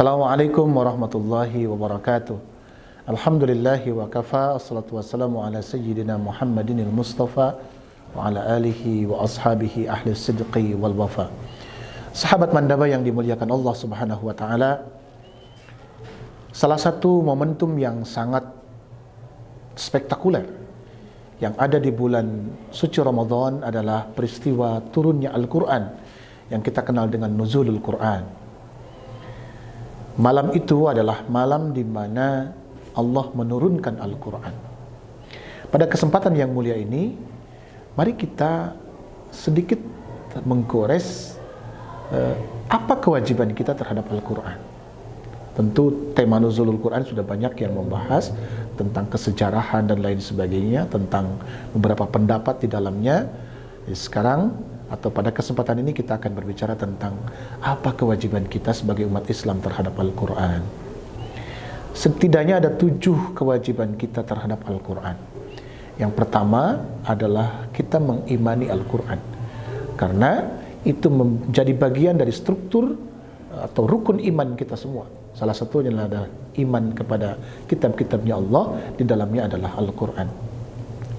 Assalamualaikum warahmatullahi wabarakatuh. Alhamdulillahi wa kafa, assalatu wassalamu ala sayyidina Muhammadin al-Mustafa wa ala alihi wa ashabihi ahli sidqi wal wafa. Sahabat Mandaba yang dimuliakan Allah subhanahu wa ta'ala, salah satu momentum yang sangat spektakuler yang ada di bulan suci Ramadan adalah peristiwa turunnya Al-Quran yang kita kenal dengan nuzulul Quran. Malam itu adalah malam di mana Allah menurunkan Al-Quran. Pada kesempatan yang mulia ini, mari kita sedikit menggores apa kewajiban kita terhadap Al-Quran. Tentu tema nuzulul Quran sudah banyak yang membahas tentang kesejarahan dan lain sebagainya, tentang beberapa pendapat di dalamnya. Sekarang atau pada kesempatan ini kita akan berbicara tentang apa kewajiban kita sebagai umat Islam terhadap Al-Quran. Setidaknya ada 7 kewajiban kita terhadap Al-Quran. Yang pertama adalah kita mengimani Al-Quran, karena itu menjadi bagian dari struktur atau rukun iman kita semua. Salah satunya adalah iman kepada kitab-kitabnya Allah, di dalamnya adalah Al-Quran.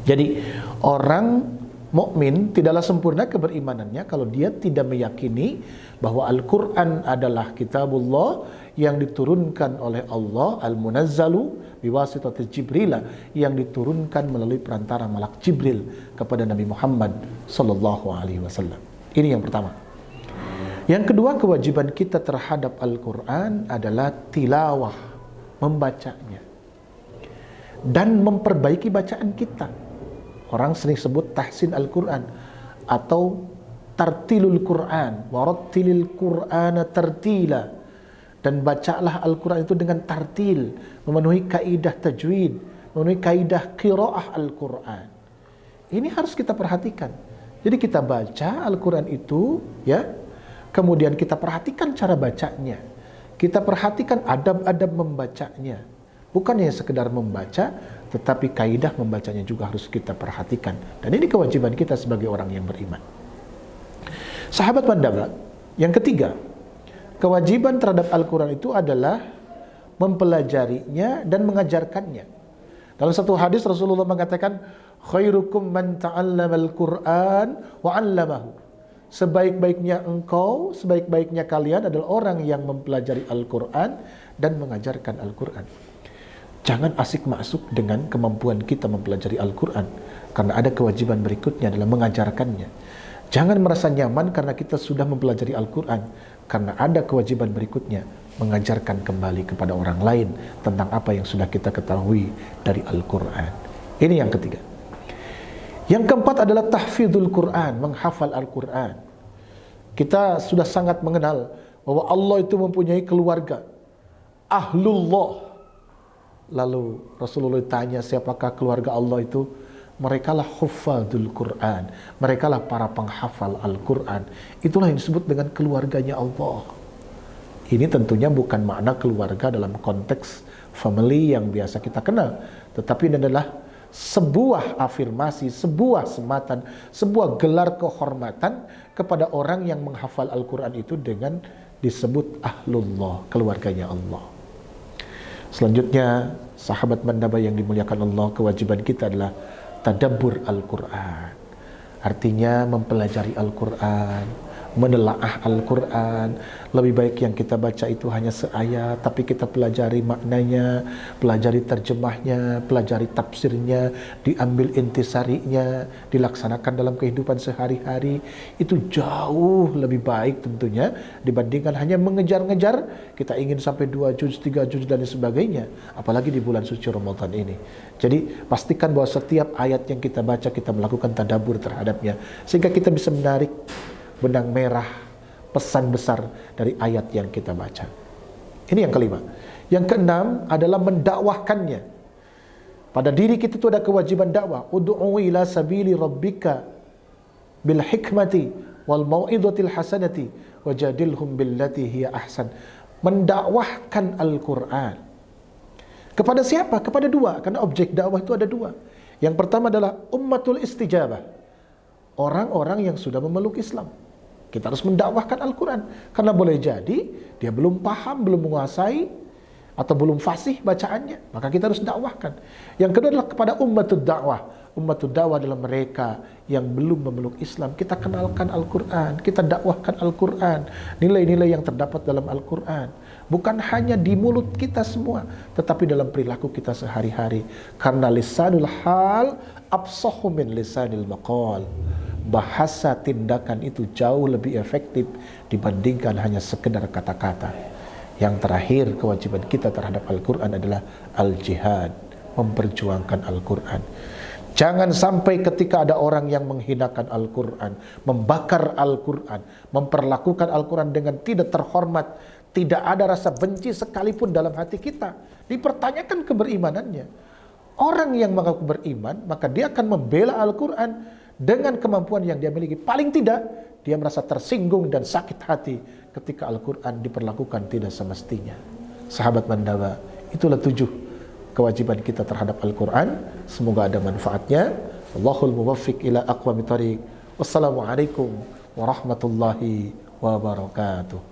Jadi orang mukmin tidaklah sempurna keberimanannya kalau dia tidak meyakini bahwa Al-Quran adalah kitabullah yang diturunkan oleh Allah, al-munazzalu biwasitati Jibril, yang diturunkan melalui perantara malak Jibril kepada Nabi Muhammad sallallahu alaihi wasallam. Ini yang pertama. Yang kedua, kewajiban kita terhadap Al-Quran adalah tilawah, membacanya dan memperbaiki bacaan kita. Orang sering sebut tahsin Al-Quran atau tartilul Quran, warattilil Qur'ana tartila, dan bacalah Al-Quran itu dengan tartil, memenuhi kaidah tajwid, memenuhi kaidah qiraah Al-Quran. Ini harus kita perhatikan. Jadi kita baca Al-Quran itu, ya, kemudian kita perhatikan cara bacanya, kita perhatikan adab-adab membacanya. Bukan hanya sekedar membaca, tetapi kaidah membacanya juga harus kita perhatikan. Dan ini kewajiban kita sebagai orang yang beriman. Sahabat Mandaba, yang ketiga, kewajiban terhadap Al-Quran itu adalah mempelajarinya dan mengajarkannya. Dalam satu hadis Rasulullah mengatakan, khairukum man ta'allamal Qur'an wa 'allamahu. Sebaik-baiknya engkau, sebaik-baiknya kalian adalah orang yang mempelajari Al-Quran dan mengajarkan Al-Quran. Jangan asik masuk dengan kemampuan kita mempelajari Al-Quran, karena ada kewajiban berikutnya adalah mengajarkannya. Jangan merasa nyaman karena kita sudah mempelajari Al-Quran, karena ada kewajiban berikutnya, mengajarkan kembali kepada orang lain tentang apa yang sudah kita ketahui dari Al-Quran. Ini yang ketiga. Yang keempat adalah tahfidul Quran, menghafal Al-Quran. Kita sudah sangat mengenal bahwa Allah itu mempunyai keluarga, Ahlullah. Lalu Rasulullah tanya, siapakah keluarga Allah itu? Merekalah huffadul Quran, merekalah para penghafal Al-Quran. Itulah yang disebut dengan keluarganya Allah. Ini tentunya bukan makna keluarga dalam konteks family yang biasa kita kenal, tetapi ini adalah sebuah afirmasi, sebuah sematan, sebuah gelar kehormatan kepada orang yang menghafal Al-Quran itu dengan disebut Ahlullah, keluarganya Allah. Selanjutnya, sahabat Mandaba yang dimuliakan Allah, kewajiban kita adalah tadabbur Al-Quran. Artinya mempelajari Al-Quran, menelaah Al-Quran. Lebih baik yang kita baca itu hanya seayat, tapi kita pelajari maknanya, pelajari terjemahnya, pelajari tafsirnya, diambil intisarinya, dilaksanakan dalam kehidupan sehari-hari. Itu jauh lebih baik tentunya dibandingkan hanya mengejar-ngejar, kita ingin sampai 2 juz, 3 juz dan sebagainya, apalagi di bulan suci Ramadan ini. Jadi pastikan bahwa setiap ayat yang kita baca kita melakukan tadabbur terhadapnya, sehingga kita bisa menarik benang merah pesan besar dari ayat yang kita baca. Ini yang kelima. Yang keenam adalah mendakwahkannya. Pada diri kita itu ada kewajiban dakwah. Ud'u ila sabili rabbika bil hikmati wal mau'izatil hasanati wajadilhum billati hiya ahsan. Mendakwahkan Al-Quran. Kepada siapa? Kepada dua, karena objek dakwah itu ada dua. Yang pertama adalah ummatul istijabah, orang-orang yang sudah memeluk Islam. Kita harus mendakwahkan Al-Quran. Karena boleh jadi dia belum paham, belum menguasai, atau belum fasih bacaannya. Maka kita harus dakwahkan. Yang kedua adalah kepada ummatud dakwah. Ummatud dakwah adalah mereka yang belum memeluk Islam. Kita kenalkan Al-Quran, kita dakwahkan Al-Quran, nilai-nilai yang terdapat dalam Al-Quran. Bukan hanya di mulut kita semua, tetapi dalam perilaku kita sehari-hari. Karena lisanul hal absahu min lisanil maqal. Bahasa tindakan itu jauh lebih efektif dibandingkan hanya sekedar kata-kata. Yang terakhir, kewajiban kita terhadap Al-Quran adalah al-jihad, memperjuangkan Al-Quran. Jangan sampai ketika ada orang yang menghinakan Al-Quran, membakar Al-Quran, memperlakukan Al-Quran dengan tidak terhormat, tidak ada rasa benci sekalipun dalam hati kita, dipertanyakan keberimanannya. Orang yang mengaku beriman, maka dia akan membela Al-Quran dengan kemampuan yang dia miliki. Paling tidak, dia merasa tersinggung dan sakit hati ketika Al-Quran diperlakukan tidak semestinya. Sahabat Mandawa, itulah 7 kewajiban kita terhadap Al-Quran. Semoga ada manfaatnya. Allahul muwaffiq ila aqwamit thariq. Wassalamualaikum warahmatullahi wabarakatuh.